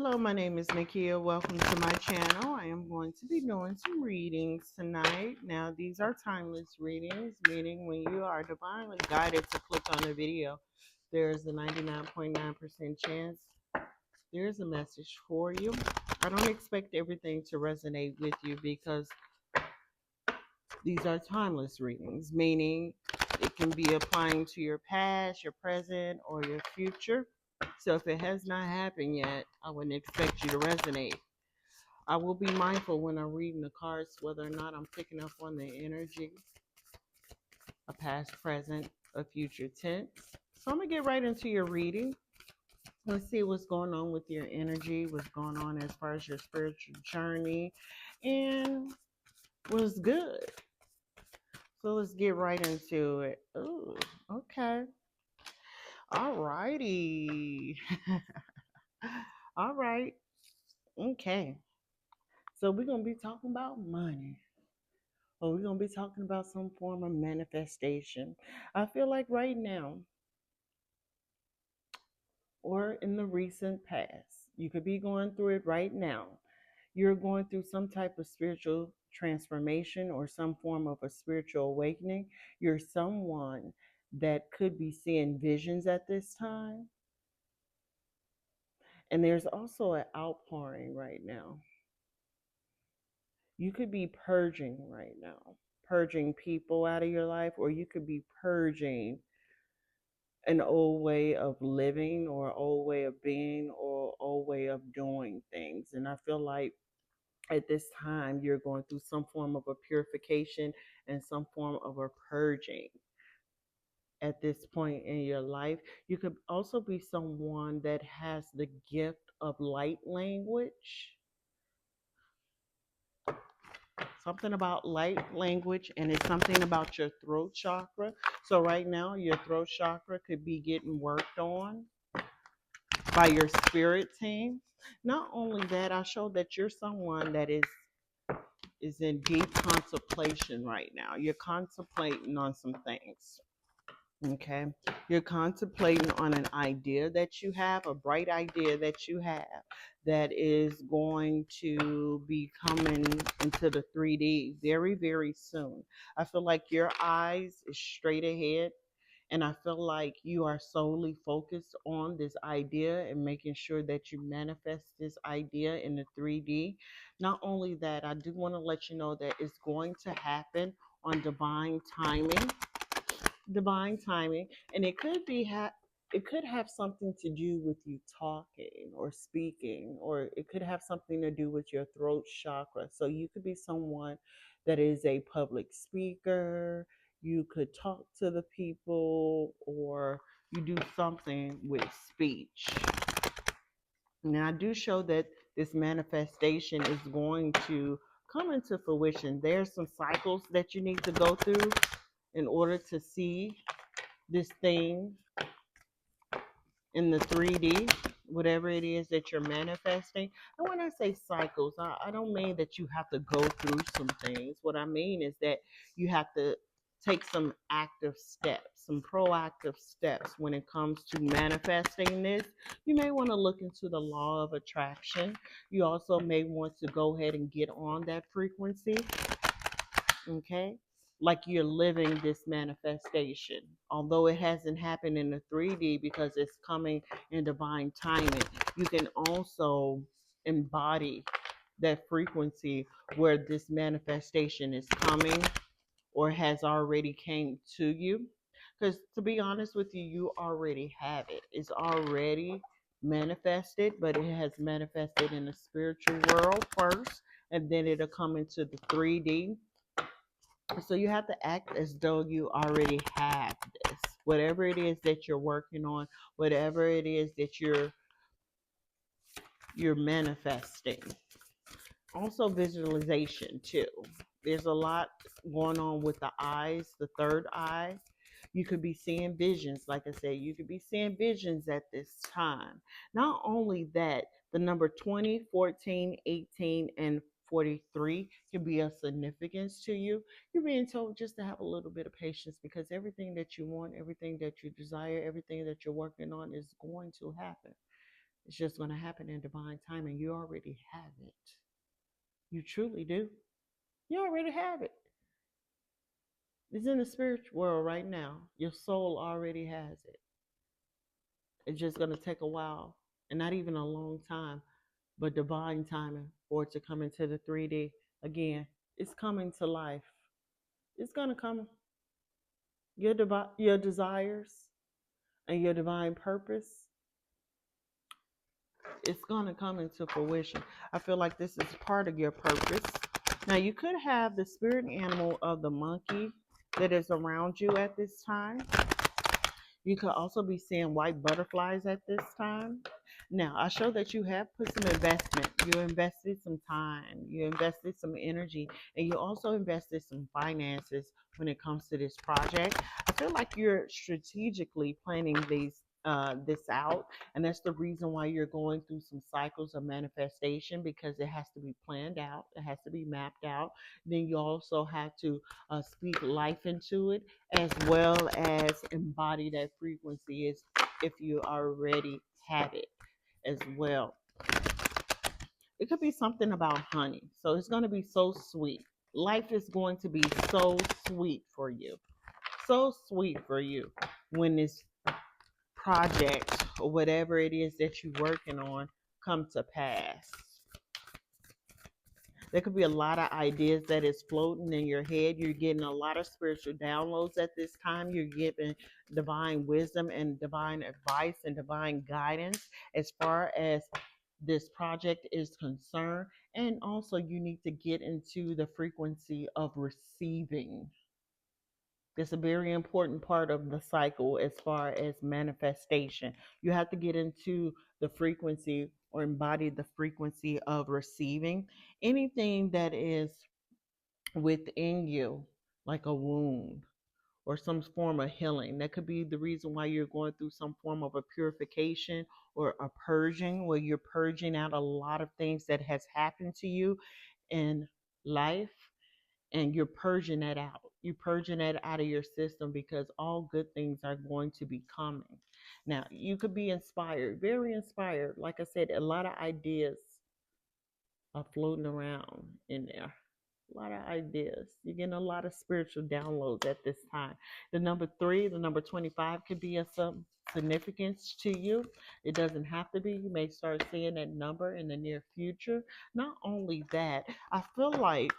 Hello, my name is Nakia. Welcome to my channel. I am going to be doing some readings tonight. Now, these are timeless readings, meaning when you are divinely guided to click on a video, there's a 99.9% chance there's a message for you. I don't expect everything to resonate with you because these are timeless readings, meaning it can be applying to your past, your present, or your future. So if it has not happened yet, I wouldn't expect you to resonate. I will be mindful when I'm reading the cards whether or not I'm picking up on the energy, a past, present, a future tense. So I'm going to get right into your reading. Let's see what's going on with your energy, what's going on as far as your spiritual journey, and what's good. So let's get right into it. Oh, okay. All righty. All right. Okay. So we're going to be talking about money. Or we're going to be talking about some form of manifestation. I feel like right now, or in the recent past, you could be going through it right now. You're going through some type of spiritual transformation or some form of a spiritual awakening. You're someone that could be seeing visions at this time. And there's also an outpouring right now. You could be purging right now, purging people out of your life, or you could be purging an old way of living or old way of being or old way of doing things. And I feel like at this time you're going through some form of a purification and some form of a purging at this point in your life. You could also be someone that has the gift of light language. Something about light language, and it's something about your throat chakra. So right now your throat chakra could be getting worked on by your spirit team. Not only that, I show that you're someone that is in deep contemplation right now. You're contemplating on some things. Okay. You're contemplating on an idea that you have, a bright idea that you have that is going to be coming into the 3D very, very soon. I feel like your eyes is straight ahead. And I feel like you are solely focused on this idea and making sure that you manifest this idea in the 3D. Not only that, I do want to let you know that it's going to happen on divine timing. Divine timing. And it could be it could have something to do with you talking or speaking, or it could have something to do with your throat chakra. So you could be someone that is a public speaker. You could talk to the people, or you do something with speech. Now, I do show that this manifestation is going to come into fruition. There's some cycles that you need to go through in order to see this thing in the 3D, whatever it is that you're manifesting. And when I say cycles, I don't mean that you have to go through some things. What I mean is that you have to take some active steps, some proactive steps when it comes to manifesting this. You may want to look into the law of attraction. You also may want to go ahead and get on that frequency. Okay, like you're living this manifestation, although it hasn't happened in the 3D because it's coming in divine timing. You can also embody that frequency where this manifestation is coming or has already came to you, because to be honest with you, you already have it. It's already manifested, but it has manifested in the spiritual world first, and then it'll come into the 3D. So you have to act as though you already have this. Whatever it is that you're working on, whatever it is that you're manifesting. Also visualization too. There's a lot going on with the eyes, the third eye. You could be seeing visions. Like I said, you could be seeing visions at this time. Not only that, the number 20, 14, 18, and 43 can be of significance to you. You're being told just to have a little bit of patience, because everything that you want, everything that you desire, everything that you're working on is going to happen. It's just going to happen in divine time, and you already have it. You truly do. You already have it. It's in the spiritual world right now. Your soul already has it. It's just going to take a while, and not even a long time, but divine timing for it to come into the 3D. Again, it's coming to life. It's going to come. Your desires and your divine purpose, it's going to come into fruition. I feel like this is part of your purpose. Now, you could have the spirit animal of the monkey that is around you at this time. You could also be seeing white butterflies at this time. Now, I show that you have put some investment. You invested some time, you invested some energy, and you also invested some finances when it comes to this project. I feel like you're strategically planning this out, and that's the reason why you're going through some cycles of manifestation, because it has to be planned out, it has to be mapped out. Then you also have to speak life into it, as well as embody that frequency is if you already have it as well. It could be something about honey. So it's going to be so sweet. Life is going to be so sweet for you. So sweet for you when this project or whatever it is that you're working on come to pass. There could be a lot of ideas that is floating in your head. You're getting a lot of spiritual downloads at this time. You're getting divine wisdom and divine advice and divine guidance as far as this project is concerned. And also, you need to get into the frequency of receiving. It's a very important part of the cycle as far as manifestation. You have to get into the frequency or embody the frequency of receiving anything that is within you, like a wound or some form of healing. That could be the reason why you're going through some form of a purification or a purging, where you're purging out a lot of things that has happened to you in life, and you're purging that out. You're purging that out of your system, because all good things are going to be coming. Now, you could be inspired, very inspired. Like I said, a lot of ideas are floating around in there. A lot of ideas. You're getting a lot of spiritual downloads at this time. The number 3, the number 25 could be of some significance to you. It doesn't have to be. You may start seeing that number in the near future. Not only that, I feel like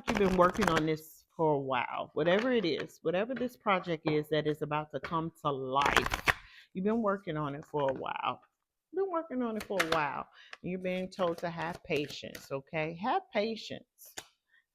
you've been working on this for a while. Whatever it is, whatever this project is that is about to come to life, you've been working on it for a while. You've been working on it for a while. You're being told to have patience, okay? Have patience.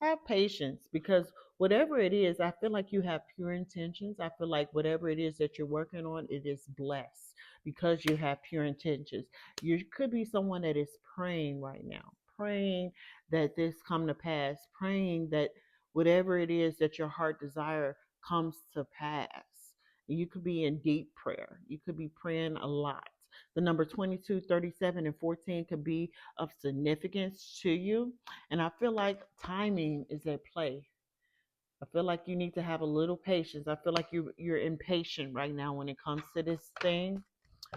Have patience, because whatever it is, I feel like you have pure intentions. I feel like whatever it is that you're working on, it is blessed because you have pure intentions. You could be someone that is praying right now, praying that this come to pass, praying that whatever it is that your heart desire comes to pass. You could be in deep prayer. You could be praying a lot. The number 22, 37, and 14 could be of significance to you. And I feel like timing is at play. I feel like you need to have a little patience. I feel like you're impatient right now when it comes to this thing,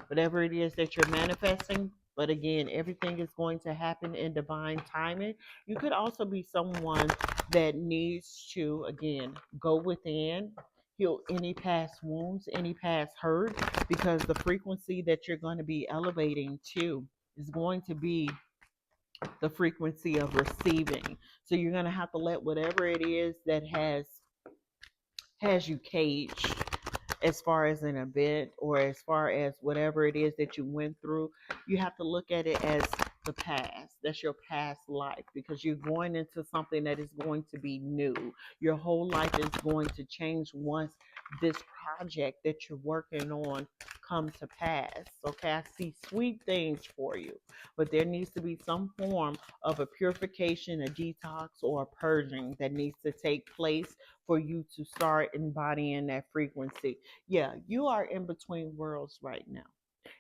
whatever it is that you're manifesting. But again, everything is going to happen in divine timing. You could also be someone that needs to, again, go within, heal any past wounds, any past hurt, because the frequency that you're going to be elevating to is going to be the frequency of receiving. So you're going to have to let whatever it is that has you caged, as far as an event or as far as whatever it is that you went through, you have to look at it as the past. That's your past life, because you're going into something that is going to be new. Your whole life is going to change once this project that you're working on come to pass. Okay, I see sweet things for you, but there needs to be some form of a purification, a detox, or a purging that needs to take place for you to start embodying that frequency. Yeah, you are in between worlds right now.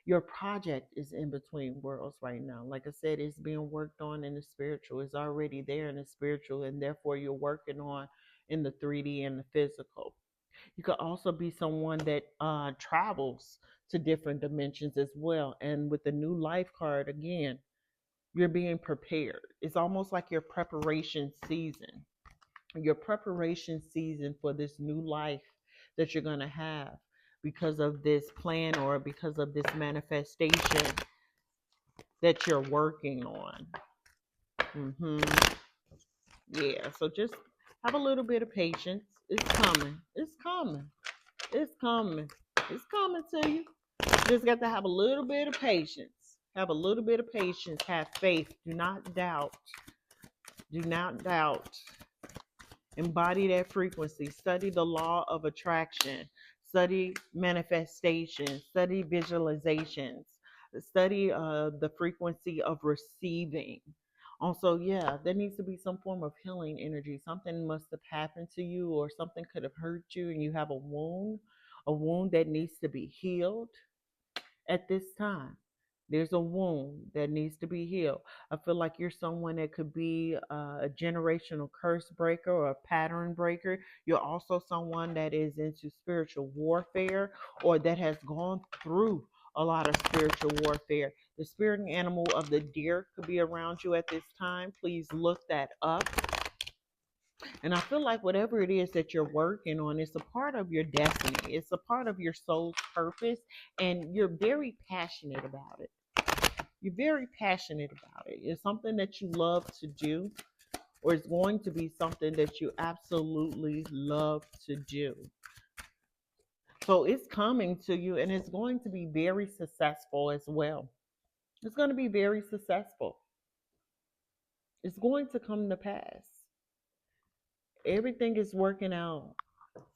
Your project is in between worlds right now. Like I said, it's being worked on in the spiritual. It's already there in the spiritual, and therefore you're working on in the 3D and the physical. You could also be someone that travels to different dimensions as well. And with the new life card, again, you're being prepared. It's almost like your preparation season. Your preparation season for this new life that you're going to have because of this plan or because of this manifestation that you're working on. Yeah, so just have a little bit of patience. It's coming. It's coming. It's coming. It's coming to you. Just got to have a little bit of patience. Have a little bit of patience. Have faith. Do not doubt. Do not doubt. Embody that frequency. Study the law of attraction. Study manifestation. Study visualizations. Study the frequency of receiving. Also, yeah, there needs to be some form of healing energy. Something must have happened to you, or something could have hurt you, and you have a wound that needs to be healed at this time. There's a wound that needs to be healed. I feel like you're someone that could be a generational curse breaker or a pattern breaker. You're also someone that is into spiritual warfare or that has gone through a lot of spiritual warfare. The spirit animal of the deer could be around you at this time. Please look that up. And I feel like whatever it is that you're working on, it's a part of your destiny. It's a part of your soul's purpose. And you're very passionate about it. You're very passionate about it. It's something that you love to do, or it's going to be something that you absolutely love to do. So it's coming to you, and it's going to be very successful as well. It's going to be very successful. It's going to come to pass. Everything is working out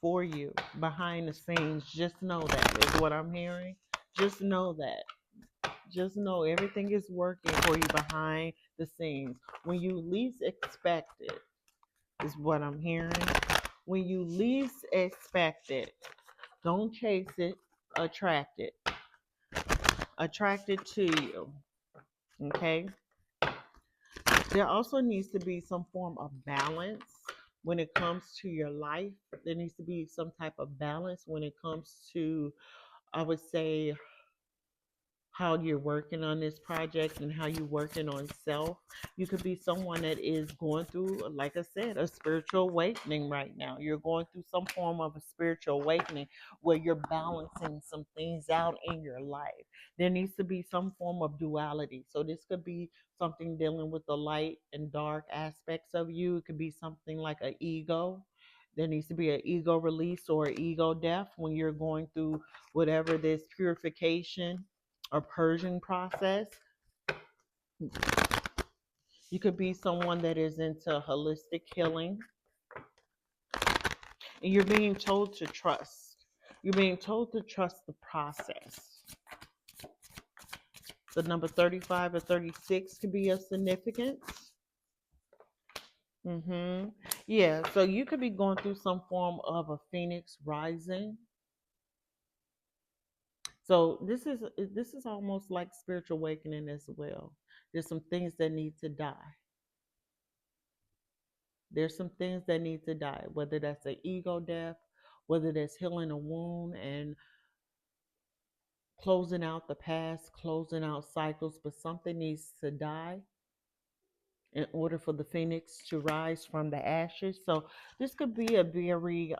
for you behind the scenes. Just know that is what I'm hearing. Just know that. Just know everything is working for you behind the scenes. When you least expect it, is what I'm hearing. When you least expect it, don't chase it, attract it. Attract it to you. Okay? There also needs to be some form of balance when it comes to your life. There needs to be some type of balance when it comes to, I would say, how you're working on this project and how you're working on self. You could be someone that is going through, like I said, a spiritual awakening right now. You're going through some form of a spiritual awakening where you're balancing some things out in your life. There needs to be some form of duality. So this could be something dealing with the light and dark aspects of you. It could be something like an ego. There needs to be an ego release or ego death when you're going through whatever this purification or purging process. You could be someone that is into holistic healing, and you're being told to trust. You're being told to trust the process. The number 35 or 36 could be of significance. Yeah, so you could be going through some form of a phoenix rising. So this is almost like spiritual awakening as well. There's some things that need to die. There's some things that need to die, whether that's an ego death, whether that's healing a wound and closing out the past, closing out cycles, but something needs to die in order for the phoenix to rise from the ashes. So this could be a very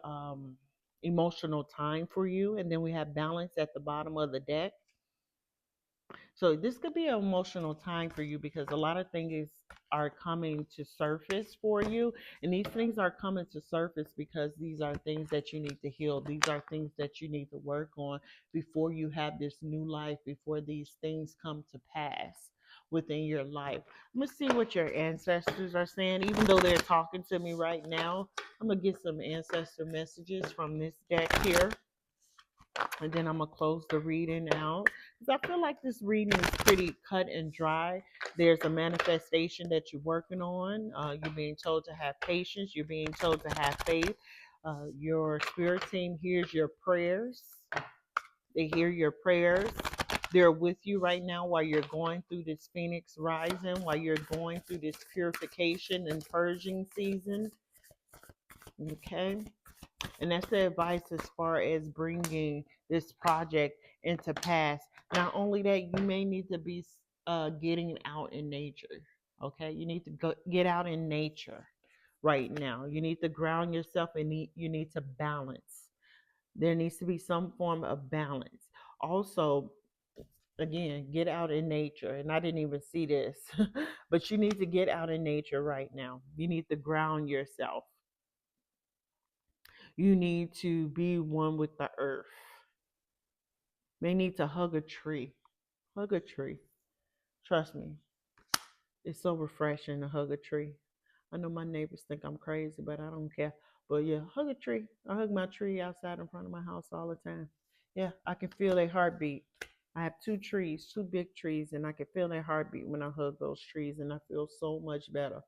emotional time for you. And then we have balance at the bottom of the deck. So this could be an emotional time for you because a lot of things are coming to surface for you. And these things are coming to surface because these are things that you need to heal. These are things that you need to work on before you have this new life, before these things come to pass within your life. I'm going to see what your ancestors are saying. Even though they're talking to me right now, I'm going to get some ancestor messages from this deck here. And then I'm going to close the reading out. Because I feel like this reading is pretty cut and dry. There's a manifestation that you're working on. You're being told to have patience. You're being told to have faith. Your spirit team hears your prayers. They hear your prayers. They're with you right now while you're going through this phoenix rising, while you're going through this purification and purging season. Okay. And that's the advice as far as bringing this project into pass. Not only that, you may need to be getting out in nature. Okay, you need to go get out in nature right now. You need to ground yourself, and you need to balance. There needs to be some form of balance. Also, again, get out in nature. And I didn't even see this, but you need to get out in nature right now. You need to ground yourself. You need to be one with the earth. May need to hug a tree. Hug a tree. Trust me, it's so refreshing to hug a tree. I know my neighbors think I'm crazy, but I don't care. But yeah, hug a tree. I hug my tree outside in front of my house all the time. Yeah, I can feel their heartbeat. I have two trees, two big trees, and I can feel their heartbeat when I hug those trees, and I feel so much better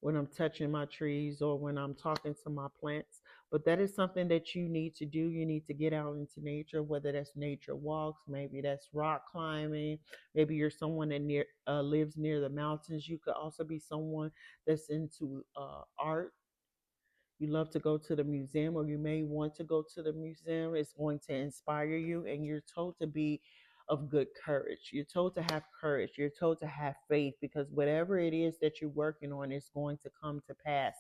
when I'm touching my trees or when I'm talking to my plants. But that is something that you need to do. You need to get out into nature, whether that's nature walks, maybe that's rock climbing, maybe you're someone that lives near the mountains. You could also be someone that's into art. You love to go to the museum, or you may want to go to the museum. It's going to inspire you, and you're told to be of good courage. You're told to have courage. You're told to have faith, because whatever it is that you're working on is going to come to pass.